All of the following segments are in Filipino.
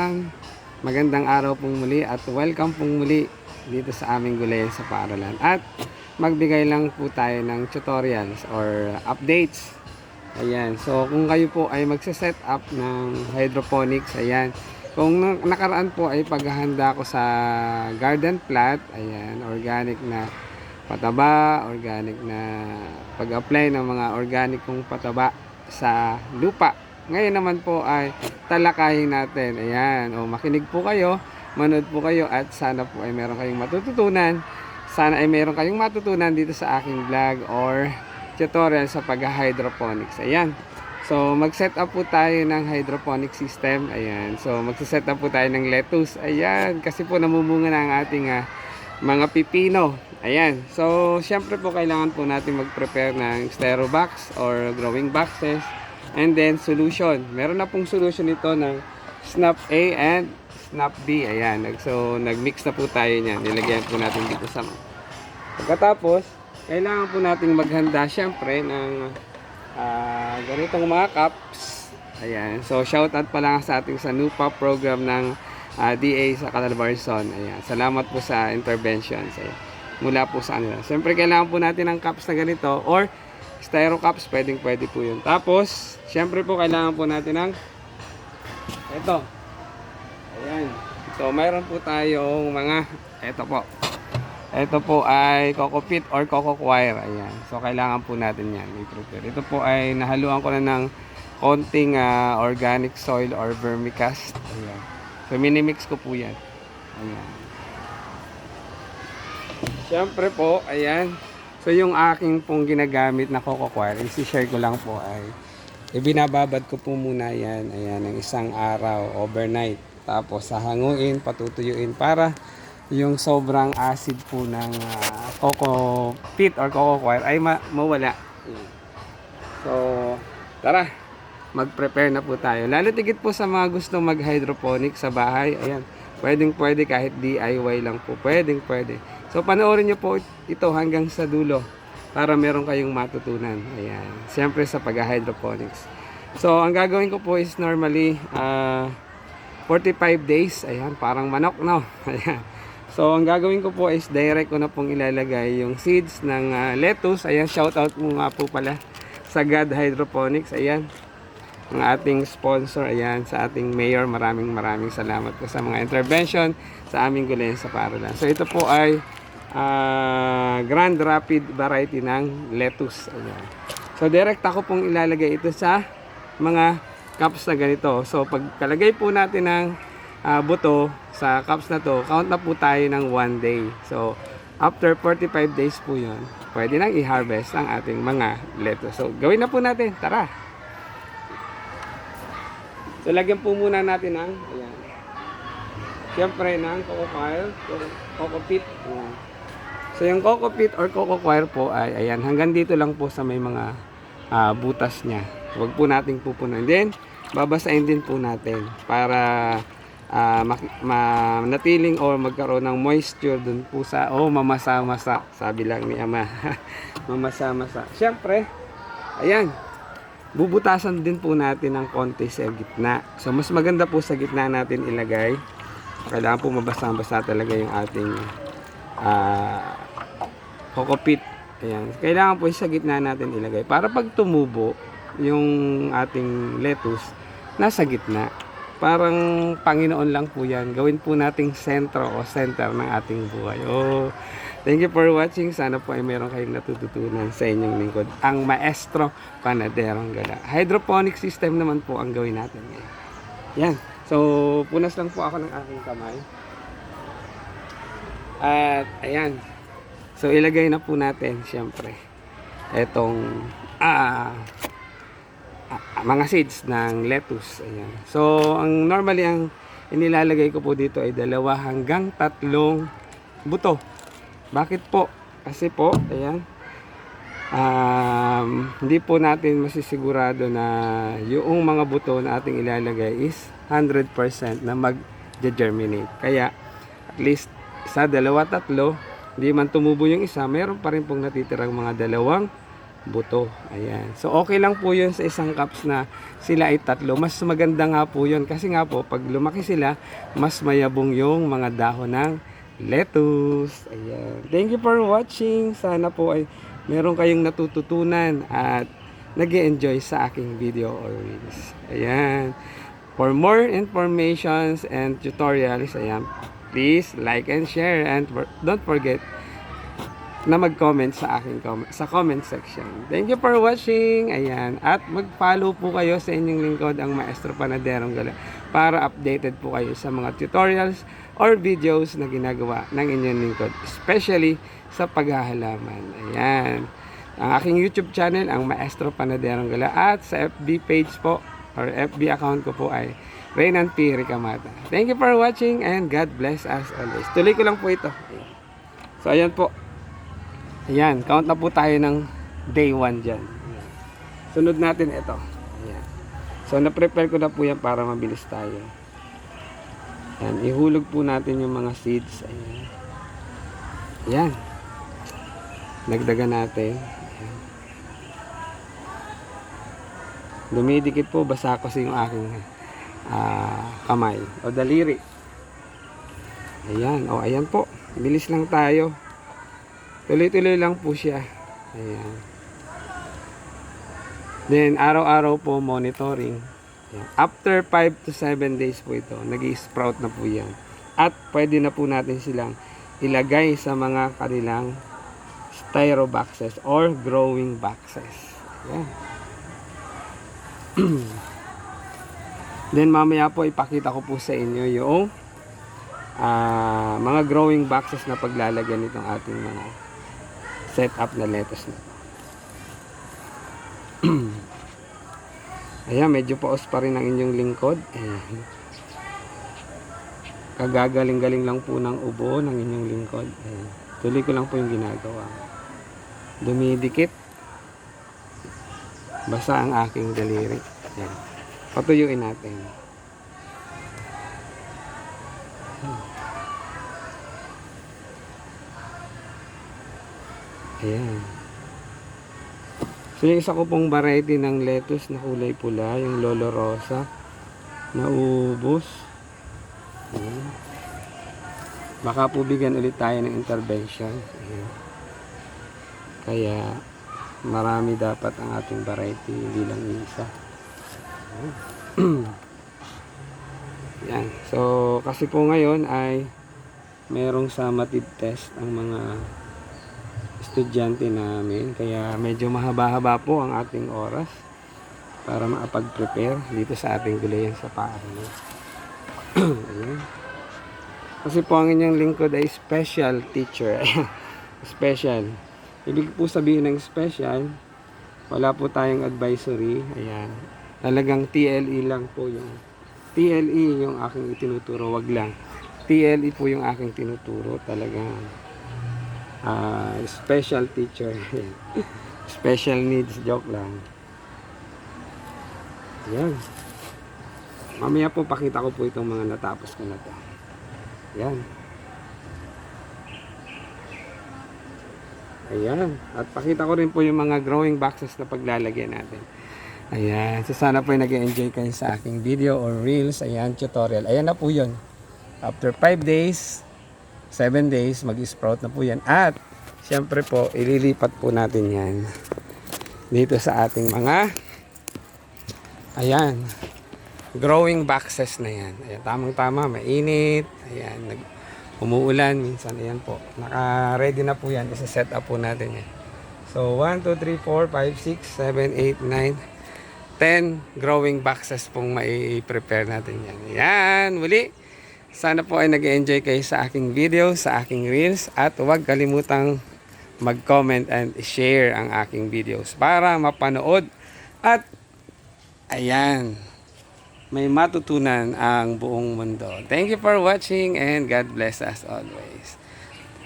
kabataan, magandang araw pong muli at welcome pong muli dito sa aming gulay sa paaralan. At magbigay lang po tayo ng tutorials or updates. Ayan, so kung kayo po ay magse-set up ng hydroponics, ayan. Kung nakaraan po ay paghahanda ko sa garden plot, ayan, organic na pataba, organic na pag-apply ng mga organikong pataba sa lupa. Ngayon naman po ay talakayin natin. Ayan, o makinig po kayo, manood po kayo at sana po ay meron kayong matututunan. Sana ay meron kayong matutunan dito sa aking vlog or tutorial sa pag-hydroponics. Ayan. So, mag-set up po tayo ng hydroponic system. Ayan. So, mag-set up po tayo ng lettuce. Ayan. Kasi po namumunga na ang ating mga pipino. Ayan. So, syempre po kailangan po natin mag-prepare ng styro box or growing boxes. And then, solution. Meron na pong solution ito ng Snap A and Snap B. Ayan. So, nag-mix na po tayo niyan. Nilagyan po natin dito sa pagkatapos, kailangan po nating maghanda syempre ng ganitong mga cups. Ayan. So, shoutout pa lang sa ating sa NUPA program ng DA sa Calabarzon. Ayan. Salamat po sa interventions. Ayan. Mula po sa kanila. Siyempre, kailangan po natin ng cups na ganito or styro cups, pwede po yun. Tapos, syempre po, kailangan po natin ng ito. Ayan. So, mayroon po tayong mga, ito po. Ito po ay coco peat or coco coir. Ayan. So, kailangan po natin yan. Ito po ay nahaluan ko na ng konting organic soil or vermicast. Ayan. So, minimix ko po yan. Ayan. Siyempre po, ayan. So, yung aking pong ginagamit na coco coir, isi-share ko lang po ay ibinababad ko po muna yan. Ayan, ng isang araw, overnight. Tapos, sahanguin, patutuyuin para yung sobrang acid po ng coco peat or coco coir ay mawala. So, tara, mag-prepare na po tayo. Lalo tigit po sa mga gustong mag-hydroponic sa bahay. Ayan, pwede kahit DIY lang po. Pwede. So, panoorin nyo po ito hanggang sa dulo para meron kayong matutunan. Ayan, siyempre sa pag-hydroponics. So, ang gagawin ko po is normally 45 days. Ayan, parang manok, no? Ayan. So, ang gagawin ko po is direct ko na pong ilalagay yung seeds ng lettuce. Ayan, shoutout mo nga po pala sa God Hydroponics. Ayan, ang ating sponsor. Ayan, sa ating mayor. Maraming salamat po sa mga intervention sa aming gulay sa paaralan. So, ito po ay Grand Rapid variety ng lettuce. Ayan. So, direct ako pong ilalagay ito sa mga cups na ganito. So, pagkalagay po natin ng buto sa cups na to, count na po tayo ng 1 day. So, after 45 days po yun, pwede nang i-harvest ang ating mga lettuce. So, gawin na po natin. Tara! So, lagyan po muna natin ng, ayan, siyempre ng coco coir, coco peat. Ayan. So, yung coco peat or coco coir po ay, ayan, hanggang dito lang po sa may mga butas niya. Huwag po nating pupunan. Then, babasahin din po natin para manatiling o magkaroon ng moisture dun po sa mamasa-masa, sabi lang ni ama. Mamasa-masa. Siyempre, ayan, bubutasan din po natin ng konti sa gitna. So, mas maganda po sa gitna natin ilagay. Kailangan po mabasa-basa talaga yung ating coco peat. Ayan. Kailangan po sa gitna natin ilagay para pag tumubo yung ating lettuce nasa gitna. Parang Panginoon lang po yan. Gawin po nating sentro o center ng ating buhay. Oh, thank you for watching. Sana po ay meron kayong natututunan sa inyong lingkod. Ang Maestro Panaderong Gala. Hydroponic system naman po ang gawin natin ngayon. Yan. So, punas lang po ako ng aking kamay. At, ayan. So, ilagay na po natin, syempre, etong mga seeds ng lettuce. Ayan. So, ang normally ang inilalagay ko po dito ay 2 hanggang 3 buto. Bakit po? Kasi po, ayan, hindi po natin masisigurado na yung mga buto na ating ilalagay is 100% na mag-germinate. Kaya, at least, 1, 2, 3, hindi man tumubo yung isa, meron pa rin pong natitirang mga 2 buto. Ayan. So, okay lang po yun sa isang cups na sila ay tatlo. Mas maganda nga po yun. Kasi nga po, pag lumaki sila, mas mayabong yung mga dahon ng lettuce. Ayan. Thank you for watching. Sana po ay meron kayong natututunan at nag-enjoy sa aking video or reels. Ayan. For more informations and tutorials, ayan, please like and share and don't forget na mag-comment sa aking comment section. Thank you for watching. Ayan. At mag-follow po kayo sa inyong lingkod, ang Maestro Panaderong Gala, para updated po kayo sa mga tutorials or videos na ginagawa ng inyong lingkod, especially sa paghahalaman. Ayan. Ang aking YouTube channel, ang Maestro Panaderong Gala, at sa FB page po or FB account ko po ay Reynan P. Ricamata. Thank you for watching and God bless us always. Tuloy ko lang po ito. Ayan. So, ayan po. Ayan, count na po tayo ng day 1 dyan. Ayan. Sunod natin ito. Ayan. So, na-prepare ko na po yan para mabilis tayo. Ayan, ihulog po natin yung mga seeds. Ayan. Ayan. Nagdagan natin. Ayan. Dumidikit po, basa kasi yung aking kamay o daliri. Ayan, o ayan po. Bilis lang tayo. Tuloy-tuloy lang po siya. Ayan. Then, araw-araw po monitoring. Ayan. After 5 to 7 days po ito, nag-i-sprout na po yan. At pwede na po natin silang ilagay sa mga kanilang styro boxes or growing boxes. Ayan. Then, mamaya po ipakita ko po sa inyo yung mga growing boxes na paglalagyan nitong ating mga set up na lettuce na. Ayan, medyo paos pa rin ang inyong lingkod. Ayan. Kagagaling-galing lang po ng ubo ng inyong lingkod. Ayan. Tuloy ko lang po yung ginagawa. Dumidikit. Basa ang aking daliri. Ayan. Patuyuin natin. Ayan. So, yung isa ko pong variety ng lettuce na kulay pula, yung Lolo Rosa, naubos. Ayan. Baka po bigyan ulit tayo ng intervention. Ayan. Kaya, marami dapat ang ating variety, hindi lang isa. Ayan. So, kasi po ngayon ay merong summative test ang mga estudyante namin, kaya medyo mahaba-haba po ang ating oras para makapag-prepare dito sa ating gulayan sa paaralan. Ayan. Kasi po ang inyong lingkod ay special teacher. Special. Ibig po sabihin ng special, wala po tayong advisory. Ayan. Talagang TLE lang po yung TLE yung aking itinuturo, wag lang. TLE po yung aking tinuturo, talagang special teacher. Special needs, joke lang. Ayan. Mamaya po pakita ko po itong mga natapos ko na to. Ayan. Ayan. At pakita ko rin po yung mga growing boxes na paglalagyan natin. Ayan. So sana po nag-enjoy kayo sa aking video or reels. Ayan, tutorial. Ayan na po yun. After 5 days, 7 days, mag-sprout na po yan. At, syempre po, ililipat po natin yan dito sa ating mga ayan, growing boxes na yan. Ayan, tamang-tama, mainit. Ayan, umuulan minsan. Ayan po, naka-ready na po yan. Isa-set up po natin yan. So, 1, 2, 3, 4, 5, 6, 7, 8, 9, 10 growing boxes pong mai-prepare natin yan. Ayan, muli. Sana po ay nag-enjoy kayo sa aking video, sa aking reels, at huwag kalimutang mag-comment and share ang aking videos para mapanood at ayan, may matutunan ang buong mundo. Thank you for watching and God bless us always.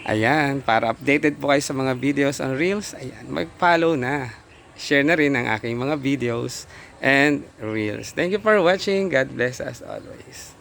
Ayan, para updated po kayo sa mga videos on reels, ayan, mag-follow na. Share na rin ang aking mga videos and reels. Thank you for watching. God bless us always.